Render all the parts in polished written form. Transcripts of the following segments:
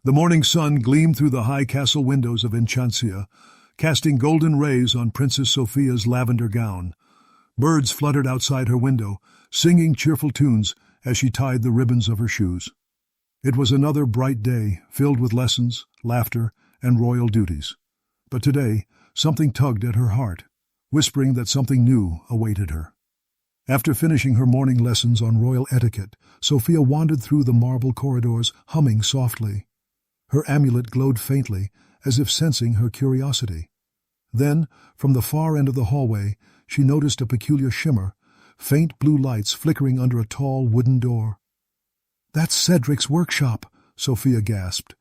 The morning sun gleamed through the high castle windows of Enchancia, casting golden rays on Princess Sofia's lavender gown. Birds fluttered outside her window, singing cheerful tunes as she tied the ribbons of her shoes. It was another bright day, filled with lessons, laughter, and royal duties. But today, something tugged at her heart, whispering that something new awaited her. After finishing her morning lessons on royal etiquette, Sofia wandered through the marble corridors, humming softly. Her amulet glowed faintly, as if sensing her curiosity. Then, from the far end of the hallway, she noticed a peculiar shimmer, faint blue lights flickering under a tall wooden door. "That's Cedric's workshop," Sofia gasped.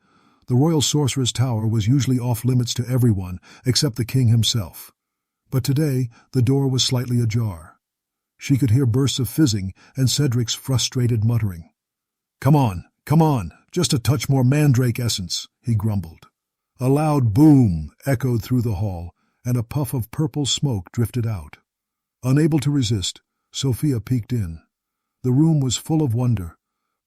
The royal sorcerer's tower was usually off-limits to everyone, except the king himself. But today, the door was slightly ajar. She could hear bursts of fizzing and Cedric's frustrated muttering. Come on, just a touch more mandrake essence," he grumbled. A loud boom echoed through the hall, and a puff of purple smoke drifted out. Unable to resist, Sofia peeked in. The room was full of wonder,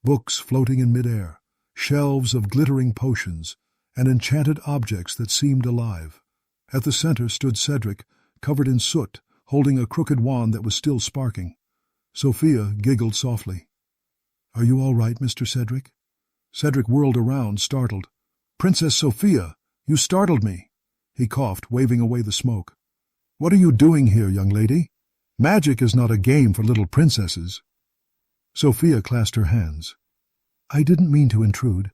books floating in midair, shelves of glittering potions, and enchanted objects that seemed alive. At the center stood Cedric, covered in soot, holding a crooked wand that was still sparking. Sofia giggled softly. "Are you all right, Mr. Cedric?" Cedric whirled around, startled. "Princess Sofia, you startled me," he coughed, waving away the smoke. "What are you doing here, young lady? Magic is not a game for little princesses." Sofia clasped her hands. "I didn't mean to intrude.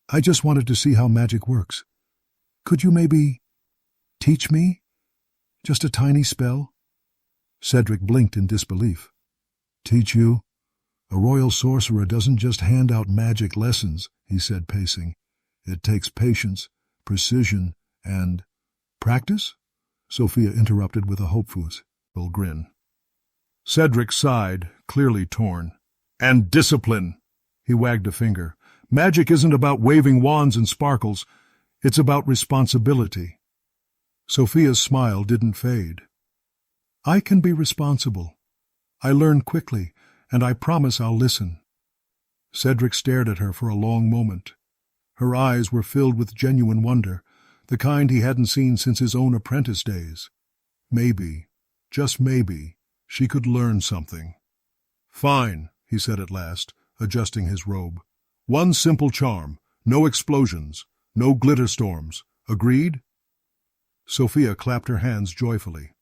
I just wanted to see how magic works. Could you maybe teach me? Just a tiny spell?" Cedric blinked in disbelief. "Teach you? A royal sorcerer doesn't just hand out magic lessons," he said, pacing. "It takes patience, precision, and—" "Practice?" Sofia interrupted with a hopeful grin. Cedric sighed, clearly torn. "And discipline," he wagged a finger. "Magic isn't about waving wands and sparkles. It's about responsibility." Sofia's smile didn't fade. "I can be responsible. I learn quickly, and I promise I'll listen." Cedric stared at her for a long moment. Her eyes were filled with genuine wonder, the kind he hadn't seen since his own apprentice days. Maybe, just maybe, she could learn something. "Fine," he said at last, adjusting his robe. "One simple charm, no explosions, no glitter storms. Agreed?" Sofia clapped her hands joyfully.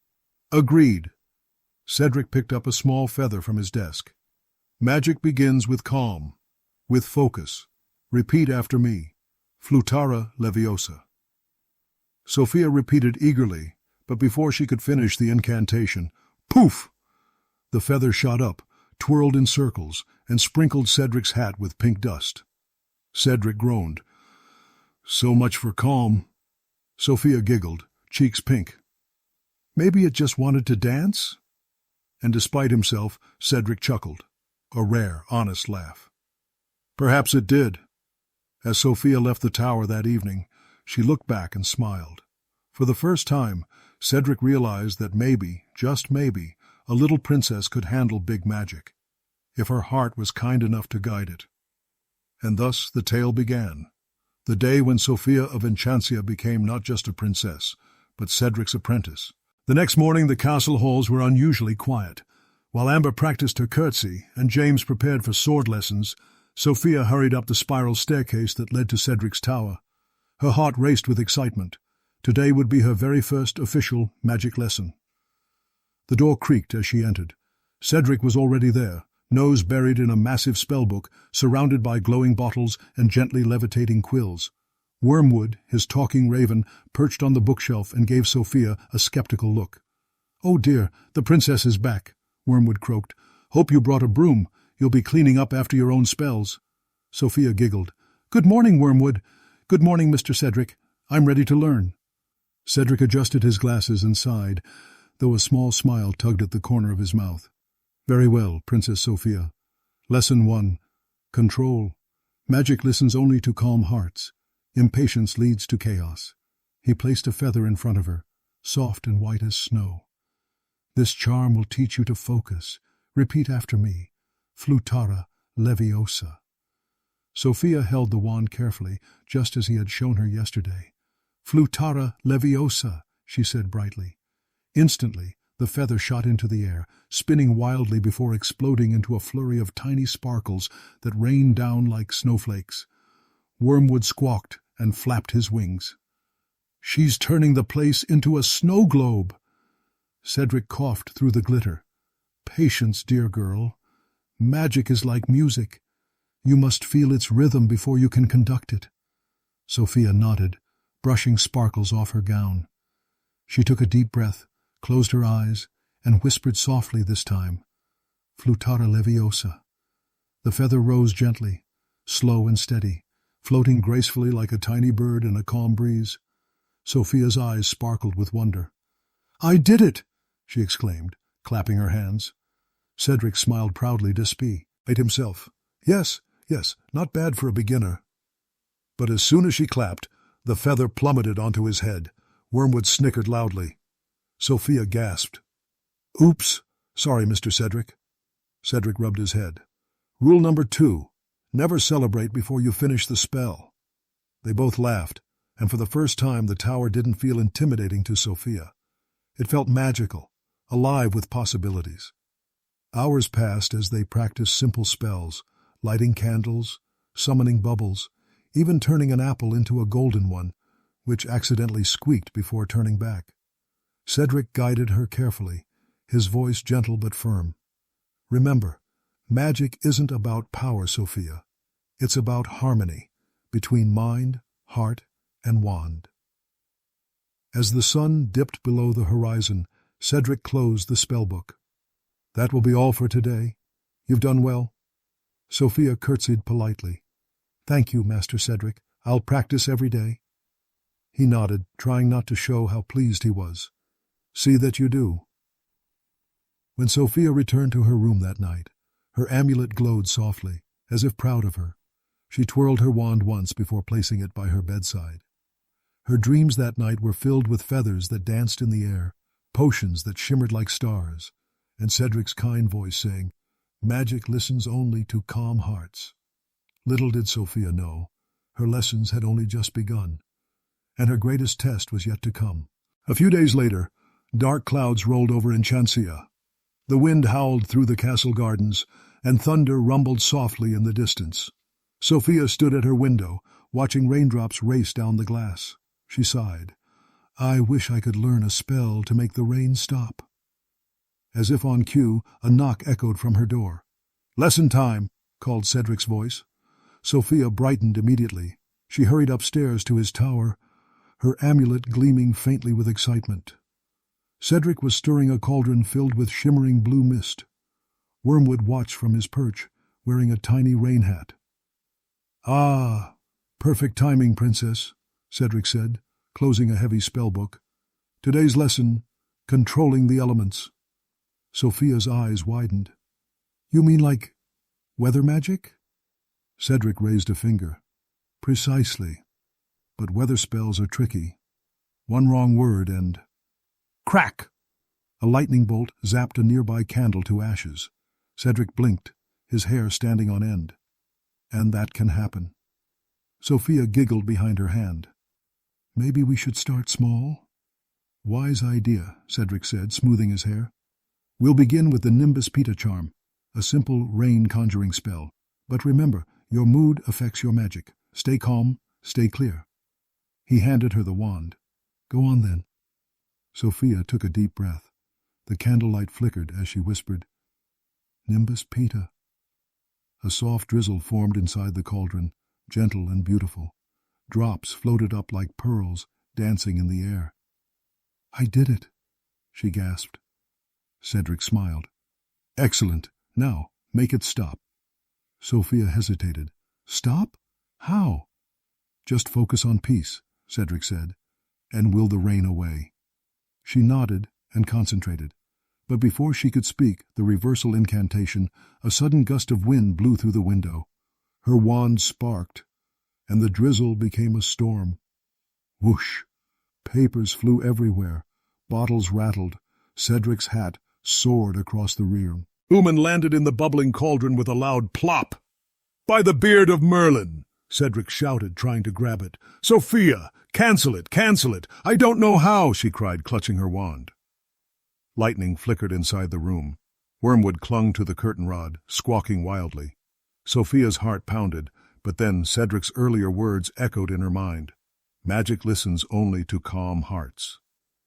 "Agreed." Cedric picked up a small feather from his desk. "Magic begins with calm, with focus. Repeat after me. Flutara Leviosa." Sofia repeated eagerly, but before she could finish the incantation, poof! The feather shot up, twirled in circles, and sprinkled Cedric's hat with pink dust. Cedric groaned. "So much for calm." Sofia giggled, cheeks pink. "Maybe it just wanted to dance?" And despite himself, Cedric chuckled, a rare, honest laugh. Perhaps it did. As Sofia left the tower that evening, she looked back and smiled. For the first time, Cedric realized that maybe, just maybe, a little princess could handle big magic, if her heart was kind enough to guide it. And thus the tale began, the day when Sofia of Enchancia became not just a princess, but Cedric's apprentice. The next morning the castle halls were unusually quiet. While Amber practiced her curtsy and James prepared for sword lessons, Sofia hurried up the spiral staircase that led to Cedric's tower. Her heart raced with excitement. Today would be her very first official magic lesson. The door creaked as she entered. Cedric was already there, nose buried in a massive spellbook, surrounded by glowing bottles and gently levitating quills. Wormwood, his talking raven, perched on the bookshelf and gave Sofia a skeptical look. "Oh dear, the princess is back," Wormwood croaked. "Hope you brought a broom. You'll be cleaning up after your own spells." Sofia giggled. "Good morning, Wormwood. Good morning, Mr. Cedric. I'm ready to learn." Cedric adjusted his glasses and sighed, though a small smile tugged at the corner of his mouth. "Very well, Princess Sofia. Lesson 1. Control. Magic listens only to calm hearts. Impatience leads to chaos." He placed a feather in front of her, soft and white as snow. "This charm will teach you to focus. Repeat after me. Flutara Leviosa." Sophia held the wand carefully, just as he had shown her yesterday. "Flutara leviosa," she said brightly. Instantly, the feather shot into the air, spinning wildly before exploding into a flurry of tiny sparkles that rained down like snowflakes. Wormwood squawked and flapped his wings. "She's turning the place into a snow globe!" Cedric coughed through the glitter. "Patience, dear girl. Magic is like music. You must feel its rhythm before you can conduct it." Sophia nodded, brushing sparkles off her gown. She took a deep breath, closed her eyes, and whispered softly this time, "Flutara leviosa." The feather rose gently, slow and steady, floating gracefully like a tiny bird in a calm breeze. Sophia's eyes sparkled with wonder. "I did it!" she exclaimed, clapping her hands. Cedric smiled proudly to Spee, ate himself. Yes, not bad for a beginner." But as soon as she clapped, the feather plummeted onto his head. Wormwood snickered loudly. Sophia gasped. "Oops, sorry, Mr. Cedric." Cedric rubbed his head. "Rule number 2, never celebrate before you finish the spell." They both laughed, and for the first time the tower didn't feel intimidating to Sophia. It felt magical, alive with possibilities. Hours passed as they practiced simple spells, lighting candles, summoning bubbles, even turning an apple into a golden one, which accidentally squeaked before turning back. Cedric guided her carefully, his voice gentle but firm. "Remember, magic isn't about power, Sophia. It's about harmony between mind, heart, and wand." As the sun dipped below the horizon, Cedric closed the spellbook. "That will be all for today. You've done well." Sophia curtsied politely. "Thank you, Master Cedric. I'll practice every day." He nodded, trying not to show how pleased he was. "See that you do." When Sophia returned to her room that night, her amulet glowed softly, as if proud of her. She twirled her wand once before placing it by her bedside. Her dreams that night were filled with feathers that danced in the air, potions that shimmered like stars, and Cedric's kind voice saying, "Magic listens only to calm hearts." Little did Sophia know, her lessons had only just begun, and her greatest test was yet to come. A few days later, dark clouds rolled over Enchancia. The wind howled through the castle gardens, and thunder rumbled softly in the distance. Sophia stood at her window, watching raindrops race down the glass. She sighed. "I wish I could learn a spell to make the rain stop." As if on cue, a knock echoed from her door. "Lesson time," called Cedric's voice. Sophia brightened immediately. She hurried upstairs to his tower, her amulet gleaming faintly with excitement. Cedric was stirring a cauldron filled with shimmering blue mist. Wormwood watched from his perch, wearing a tiny rain hat. "Ah, perfect timing, Princess," Cedric said, closing a heavy spellbook. "Today's lesson, controlling the elements." Sophia's eyes widened. "You mean like weather magic?" Cedric raised a finger. "Precisely. But weather spells are tricky. One wrong word and—" Crack! A lightning bolt zapped a nearby candle to ashes. Cedric blinked, his hair standing on end. "And that can happen." Sophia giggled behind her hand. "Maybe we should start small?" "Wise idea," Cedric said, smoothing his hair. "We'll begin with the Nimbus Pita charm, a simple rain conjuring spell. But remember, your mood affects your magic. Stay calm, stay clear." He handed her the wand. "Go on then." Sophia took a deep breath. The candlelight flickered as she whispered, "Nimbus Pita." A soft drizzle formed inside the cauldron, gentle and beautiful. Drops floated up like pearls, dancing in the air. "I did it," she gasped. Cedric smiled. "Excellent. Now, make it stop." Sophia hesitated. "Stop? How?" "Just focus on peace," Cedric said, "and will the rain away." She nodded and concentrated. But before she could speak the reversal incantation, a sudden gust of wind blew through the window. Her wand sparked, and the drizzle became a storm. Whoosh! Papers flew everywhere. Bottles rattled. Cedric's hat soared across the room. Ooman landed in the bubbling cauldron with a loud plop. By the beard of Merlin! Cedric shouted, trying to grab it. Sophia! Cancel it! Cancel it! I don't know how! She cried, clutching her wand. Lightning flickered inside the room. Wormwood clung to the curtain rod, squawking wildly. Sophia's heart pounded, but then Cedric's earlier words echoed in her mind. Magic listens only to calm hearts.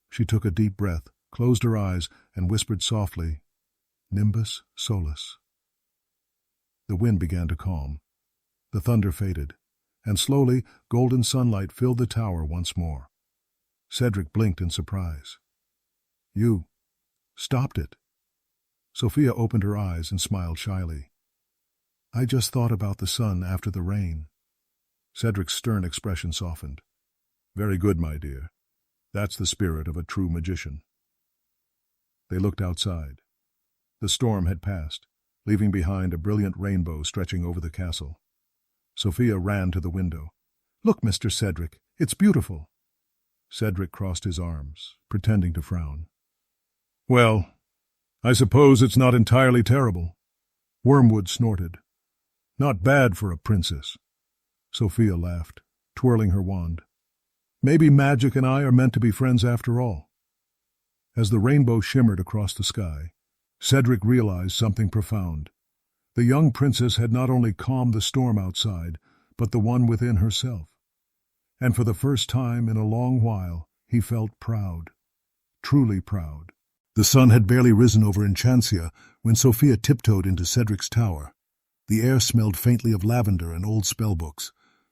She took a deep breath, closed her eyes, and whispered softly, Nimbus Solus. The wind began to calm. The thunder faded, and slowly golden sunlight filled the tower once more. Cedric blinked in surprise. You stopped it. Sophia opened her eyes and smiled shyly. I just thought about the sun after the rain. Cedric's stern expression softened. Very good, my dear. That's the spirit of a true magician. They looked outside. The storm had passed, leaving behind a brilliant rainbow stretching over the castle. Sophia ran to the window. Look, Mr. Cedric, it's beautiful. Cedric crossed his arms, pretending to frown. Well, I suppose it's not entirely terrible. Wormwood snorted. Not bad for a princess. Sophia laughed, twirling her wand. Maybe magic and I are meant to be friends after all. As the rainbow shimmered across the sky, Cedric realized something profound. The young princess had not only calmed the storm outside, but the one within herself. And for the first time in a long while, he felt proud. Truly proud. The sun had barely risen over Enchancia when Sophia tiptoed into Cedric's tower. The air smelled faintly of lavender and old spellbooks.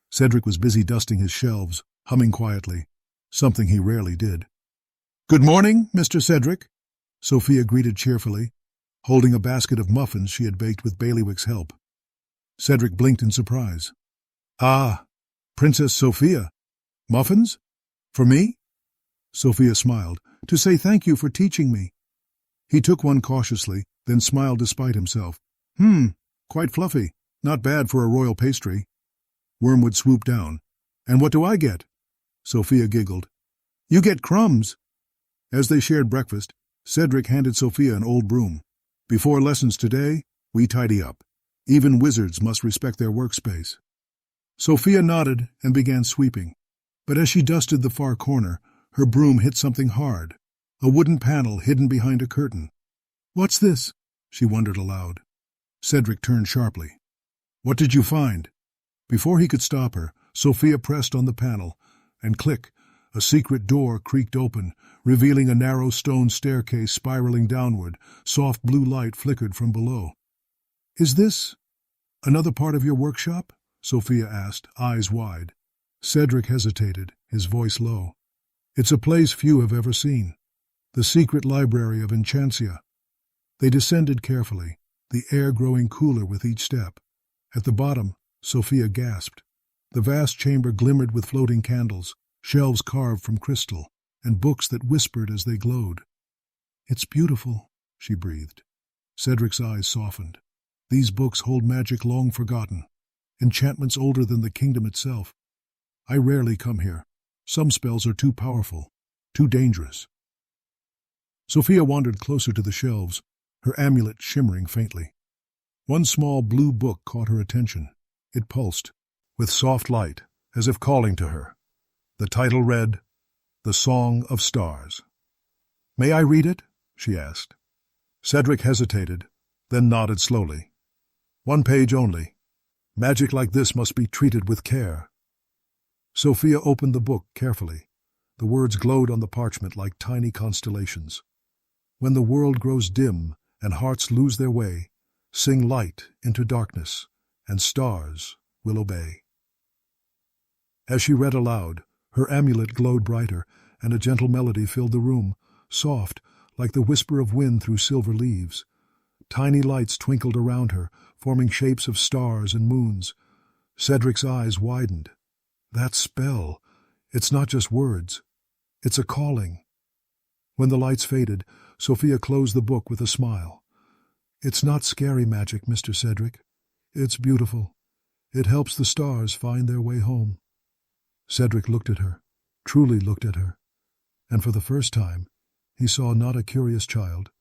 Cedric was busy dusting his shelves, humming quietly, something he rarely did. Good morning, Mr. Cedric, Sophia greeted cheerfully, holding a basket of muffins she had baked with Bailiwick's help. Cedric blinked in surprise. Ah, Princess Sophia. Muffins? For me? Sophia smiled. To say thank you for teaching me. He took one cautiously, then smiled despite himself. Quite fluffy. Not bad for a royal pastry. Wormwood swooped down. And what do I get? Sophia giggled. You get crumbs. As they shared breakfast, Cedric handed Sophia an old broom. Before lessons today, we tidy up. Even wizards must respect their workspace. Sophia nodded and began sweeping. But as she dusted the far corner, her broom hit something hard, a wooden panel hidden behind a curtain. What's this? She wondered aloud. Cedric turned sharply. What did you find? Before he could stop her, Sophia pressed on the panel, and click, a secret door creaked open, revealing a narrow stone staircase spiraling downward. Soft blue light flickered from below. Is this another part of your workshop? Sophia asked, eyes wide. Cedric hesitated, his voice low. It's a place few have ever seen. The secret library of Enchancia. They descended carefully, the air growing cooler with each step. At the bottom, Sophia gasped. The vast chamber glimmered with floating candles, shelves carved from crystal, and books that whispered as they glowed. It's beautiful, she breathed. Cedric's eyes softened. These books hold magic long forgotten, enchantments older than the kingdom itself. I rarely come here. Some spells are too powerful, too dangerous. Sophia wandered closer to the shelves, her amulet shimmering faintly. One small blue book caught her attention. It pulsed, with soft light, as if calling to her. The title read, The Song of Stars. May I read it? She asked. Cedric hesitated, then nodded slowly. One page only. Magic like this must be treated with care. Sophia opened the book carefully. The words glowed on the parchment like tiny constellations. When the world grows dim and hearts lose their way, sing light into darkness, and stars will obey. As she read aloud, her amulet glowed brighter, and a gentle melody filled the room, soft, like the whisper of wind through silver leaves. Tiny lights twinkled around her, forming shapes of stars and moons. Cedric's eyes widened. That spell, it's not just words. It's a calling. When the lights faded, Sophia closed the book with a smile. It's not scary magic, Mr. Cedric. It's beautiful. It helps the stars find their way home. Cedric looked at her, truly looked at her, and for the first time, he saw not a curious child,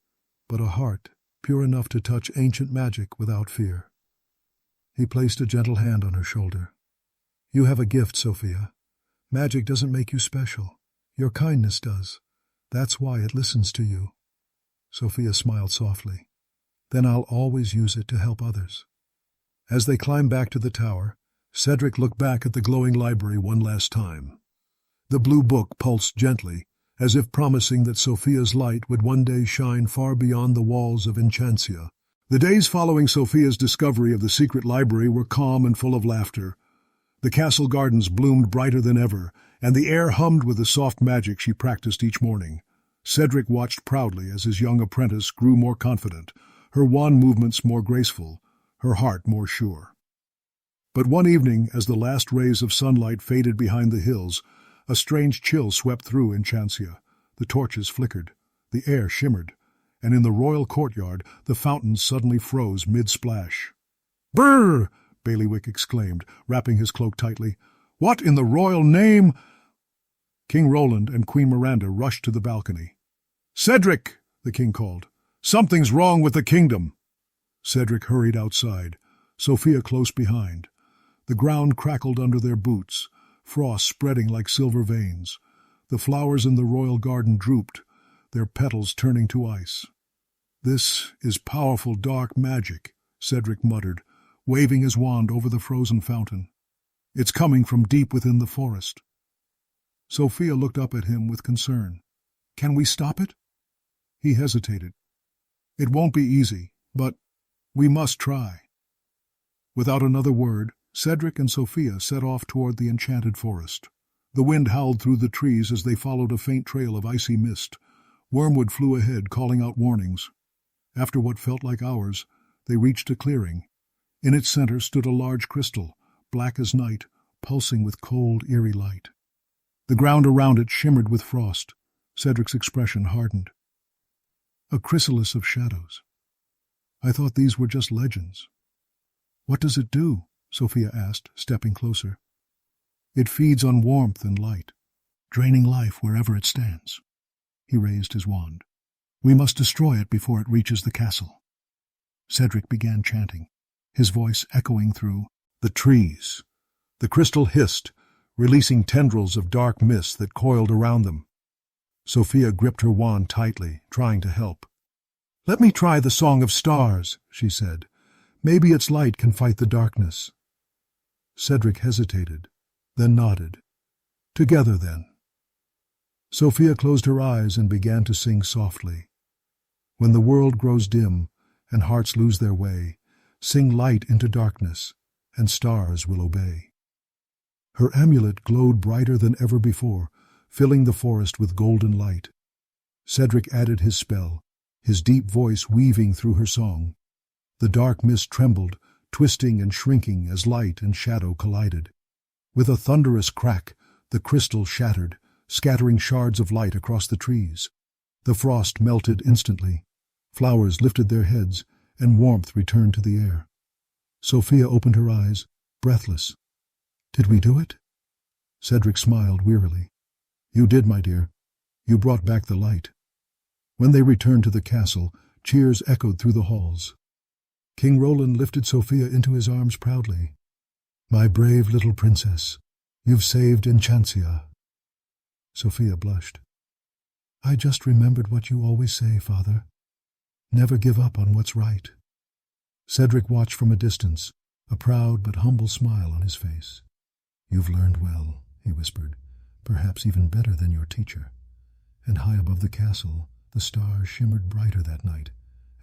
but a heart pure enough to touch ancient magic without fear. He placed a gentle hand on her shoulder. You have a gift, Sofia. Magic doesn't make you special. Your kindness does. That's why it listens to you. Sofia smiled softly. Then I'll always use it to help others. As they climbed back to the tower, Cedric looked back at the glowing library one last time. The blue book pulsed gently, as if promising that Sofia's light would one day shine far beyond the walls of Enchancia. The days following Sofia's discovery of the secret library were calm and full of laughter. The castle gardens bloomed brighter than ever, and the air hummed with the soft magic she practiced each morning. Cedric watched proudly as his young apprentice grew more confident, her wand movements more graceful, her heart more sure. But one evening, as the last rays of sunlight faded behind the hills, a strange chill swept through Enchancia. The torches flickered, the air shimmered, and in the royal courtyard the fountains suddenly froze mid-splash. "Brrr!" Bailiwick exclaimed, wrapping his cloak tightly. "What in the royal name—" King Roland and Queen Miranda rushed to the balcony. "Cedric!" the king called. "Something's wrong with the kingdom!" Cedric hurried outside, Sofia close behind. The ground crackled under their boots, frost spreading like silver veins. The flowers in the royal garden drooped, their petals turning to ice. "This is powerful dark magic," Cedric muttered, waving his wand over the frozen fountain. "It's coming from deep within the forest." Sofia looked up at him with concern. "Can we stop it?" He hesitated. "It won't be easy, but we must try." Without another word, Cedric and Sofia set off toward the enchanted forest. The wind howled through the trees as they followed a faint trail of icy mist. Wormwood flew ahead, calling out warnings. After what felt like hours, they reached a clearing. In its center stood a large crystal, black as night, pulsing with cold, eerie light. The ground around it shimmered with frost. Cedric's expression hardened. "A chrysalis of shadows. I thought these were just legends." "What does it do?" Sofia asked, stepping closer. "It feeds on warmth and light, draining life wherever it stands." He raised his wand. "We must destroy it before it reaches the castle." Cedric began chanting, his voice echoing through the trees. The crystal hissed, releasing tendrils of dark mist that coiled around them. Sofia gripped her wand tightly, trying to help. "Let me try the Song of Stars," she said. "Maybe its light can fight the darkness." Cedric hesitated, then nodded. "Together, then." Sofia closed her eyes and began to sing softly. "When the world grows dim and hearts lose their way, sing light into darkness, and stars will obey." Her amulet glowed brighter than ever before, filling the forest with golden light. Cedric added his spell, his deep voice weaving through her song. The dark mist trembled, twisting and shrinking as light and shadow collided. With a thunderous crack, the crystal shattered, scattering shards of light across the trees. The frost melted instantly. Flowers lifted their heads, and warmth returned to the air. Sofia opened her eyes, breathless. "Did we do it?" Cedric smiled wearily. "You did, my dear. You brought back the light." When they returned to the castle, cheers echoed through the halls. King Roland lifted Sofia into his arms proudly. "My brave little princess, you've saved Enchancia." Sofia blushed. "I just remembered what you always say, Father. Never give up on what's right." Cedric watched from a distance, a proud but humble smile on his face. "You've learned well," he whispered, "perhaps even better than your teacher." And high above the castle, the stars shimmered brighter that night,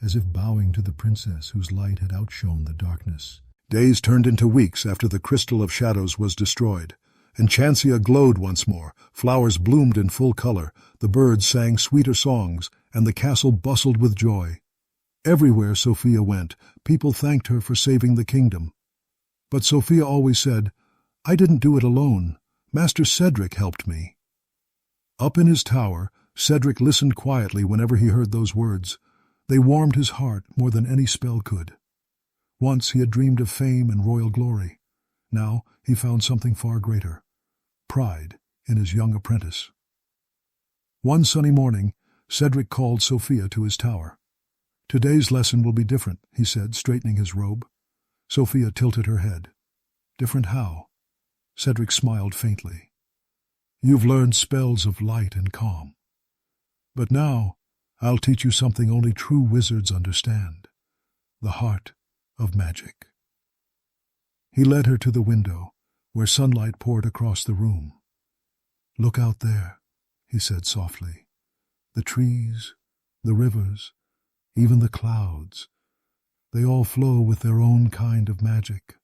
as if bowing to the princess whose light had outshone the darkness. Days turned into weeks after the Crystal of Shadows was destroyed. Enchancia glowed once more, flowers bloomed in full color, the birds sang sweeter songs, and the castle bustled with joy. Everywhere Sofia went, people thanked her for saving the kingdom. But Sofia always said, "I didn't do it alone. Master Cedric helped me." Up in his tower, Cedric listened quietly whenever he heard those words. They warmed his heart more than any spell could. Once he had dreamed of fame and royal glory. Now he found something far greater: pride in his young apprentice. One sunny morning, Cedric called Sofia to his tower. "Today's lesson will be different," he said, straightening his robe. Sophia tilted her head. Different how? Cedric smiled faintly. You've learned spells of light and calm. But now, I'll teach you something only true wizards understand. The heart of magic. He led her to the window, where sunlight poured across the room. Look out there, he said softly. The trees, the rivers, even the clouds, they all flow with their own kind of magic.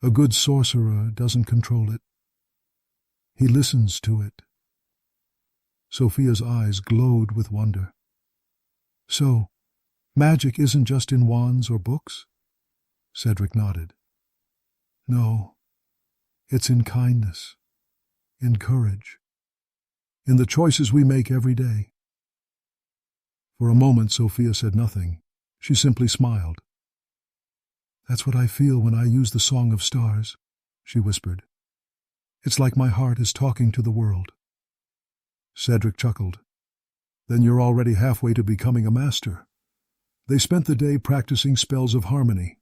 A good sorcerer doesn't control it. He listens to it. Sophia's eyes glowed with wonder. So, magic isn't just in wands or books? Cedric nodded. No, it's in kindness, in courage, in the choices we make every day. For a moment, Sophia said nothing. She simply smiled. That's what I feel when I use the Song of Stars, she whispered. It's like my heart is talking to the world. Cedric chuckled. Then you're already halfway to becoming a master. They spent the day practicing spells of harmony,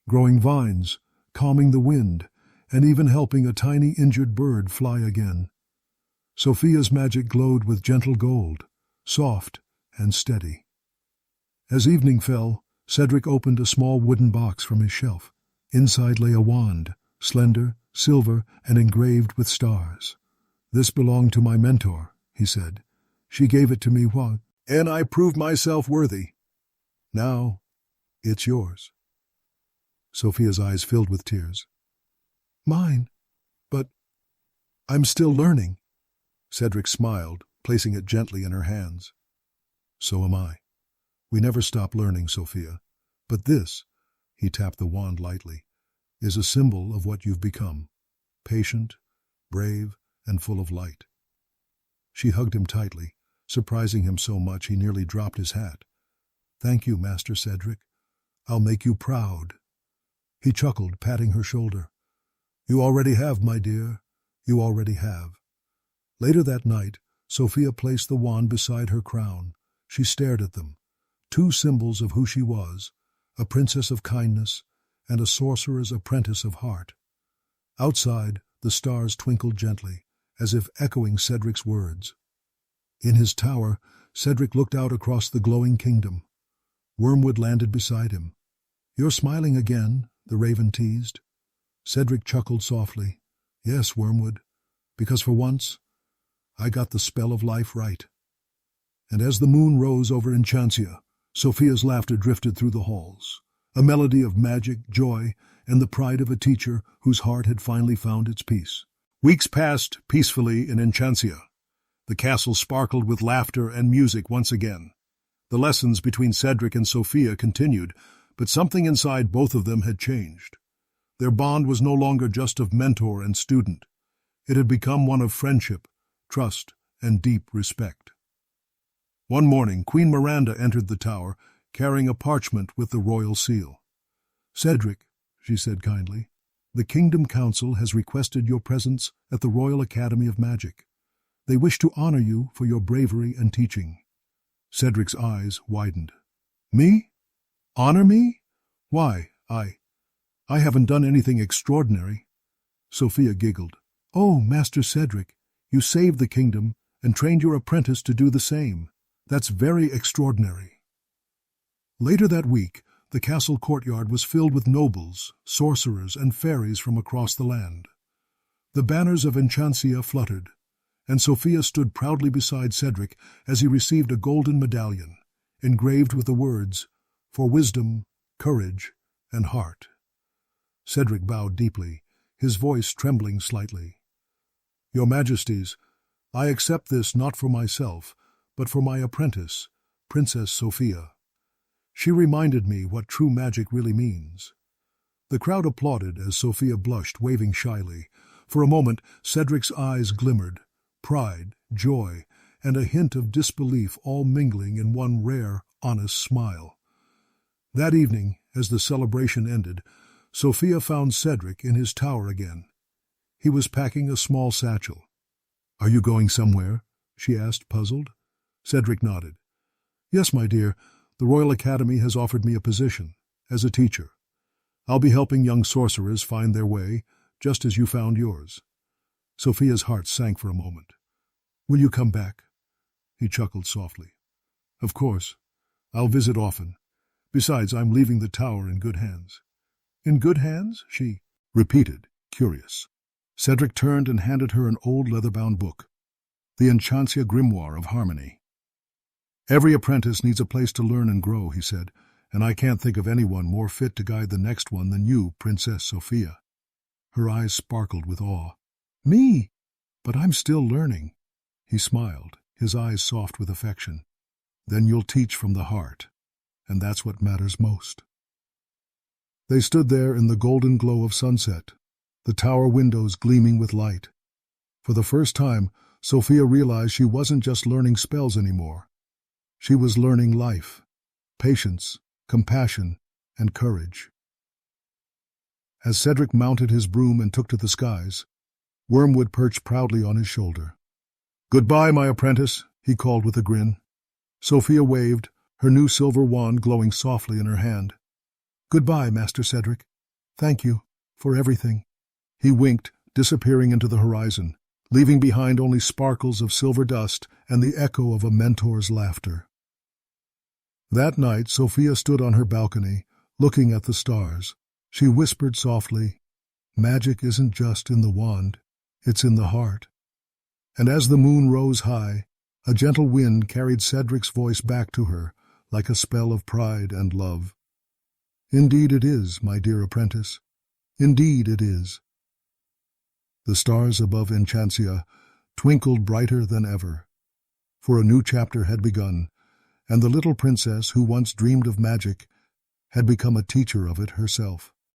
growing vines, calming the wind, and even helping a tiny injured bird fly again. Sophia's magic glowed with gentle gold, soft and steady. As evening fell, Cedric opened a small wooden box from his shelf. Inside lay a wand, slender, silver, and engraved with stars. This belonged to my mentor, he said. She gave it to me once, and I proved myself worthy. Now, it's yours. Sophia's eyes filled with tears. Mine? But I'm still learning. Cedric smiled, placing it gently in her hands. So am I. We never stop learning, Sophia. But this, he tapped the wand lightly, is a symbol of what you've become. Patient, brave, and full of light. She hugged him tightly, surprising him so much he nearly dropped his hat. Thank you, Master Cedric. I'll make you proud. He chuckled, patting her shoulder. You already have, my dear. You already have. Later that night, Sophia placed the wand beside her crown. She stared at them, two symbols of who she was, a princess of kindness and a sorcerer's apprentice of heart. Outside, the stars twinkled gently, as if echoing Cedric's words. In his tower, Cedric looked out across the glowing kingdom. Wormwood landed beside him. You're smiling again, the raven teased. Cedric chuckled softly. Yes, Wormwood, because for once, I got the spell of life right. And as the moon rose over Enchancia, Sophia's laughter drifted through the halls, a melody of magic, joy, and the pride of a teacher whose heart had finally found its peace. Weeks passed peacefully in Enchancia. The castle sparkled with laughter and music once again. The lessons between Cedric and Sophia continued, but something inside both of them had changed. Their bond was no longer just of mentor and student. It had become one of friendship, trust, and deep respect. One morning, Queen Miranda entered the tower, carrying a parchment with the royal seal. Cedric, she said kindly, the Kingdom Council has requested your presence at the Royal Academy of Magic. They wish to honor you for your bravery and teaching. Cedric's eyes widened. Me? Honor me? Why, I haven't done anything extraordinary. Sophia giggled. Oh, Master Cedric, you saved the kingdom and trained your apprentice to do the same. That's very extraordinary. Later that week, the castle courtyard was filled with nobles, sorcerers, and fairies from across the land. The banners of Enchancia fluttered, and Sophia stood proudly beside Cedric as he received a golden medallion, engraved with the words, "For wisdom, courage, and heart." Cedric bowed deeply, his voice trembling slightly. Your Majesties, I accept this not for myself, but for my apprentice, Princess Sophia. She reminded me what true magic really means. The crowd applauded as Sophia blushed, waving shyly. For a moment, Cedric's eyes glimmered, pride, joy, and a hint of disbelief all mingling in one rare, honest smile. That evening, as the celebration ended, Sophia found Cedric in his tower again. He was packing a small satchel. Are you going somewhere? She asked, puzzled. Cedric nodded. Yes, my dear, the Royal Academy has offered me a position, as a teacher. I'll be helping young sorcerers find their way, just as you found yours." Sophia's heart sank for a moment. "Will you come back?" He chuckled softly. "Of course. I'll visit often. Besides, I'm leaving the tower in good hands." "In good hands?" she repeated, curious. Cedric turned and handed her an old leather-bound book, the Enchancia Grimoire of Harmony. "Every apprentice needs a place to learn and grow," he said, "and I can't think of anyone more fit to guide the next one than you, Princess Sophia." Her eyes sparkled with awe. "Me? But I'm still learning." He smiled, his eyes soft with affection. "Then you'll teach from the heart, and that's what matters most." They stood there in the golden glow of sunset, the tower windows gleaming with light. For the first time, Sophia realized she wasn't just learning spells anymore. She was learning life, patience, compassion, and courage. As Cedric mounted his broom and took to the skies, Wormwood perched proudly on his shoulder. "Goodbye, my apprentice," he called with a grin. Sophia waved, her new silver wand glowing softly in her hand. "Goodbye, Master Cedric. Thank you for everything." He winked, disappearing into the horizon, leaving behind only sparkles of silver dust and the echo of a mentor's laughter. That night, Sophia stood on her balcony, looking at the stars. She whispered softly, "Magic isn't just in the wand, it's in the heart." And as the moon rose high, a gentle wind carried Cedric's voice back to her, like a spell of pride and love. "Indeed it is, my dear apprentice. Indeed it is." The stars above Enchancia twinkled brighter than ever, for a new chapter had begun, and the little princess who once dreamed of magic had become a teacher of it herself.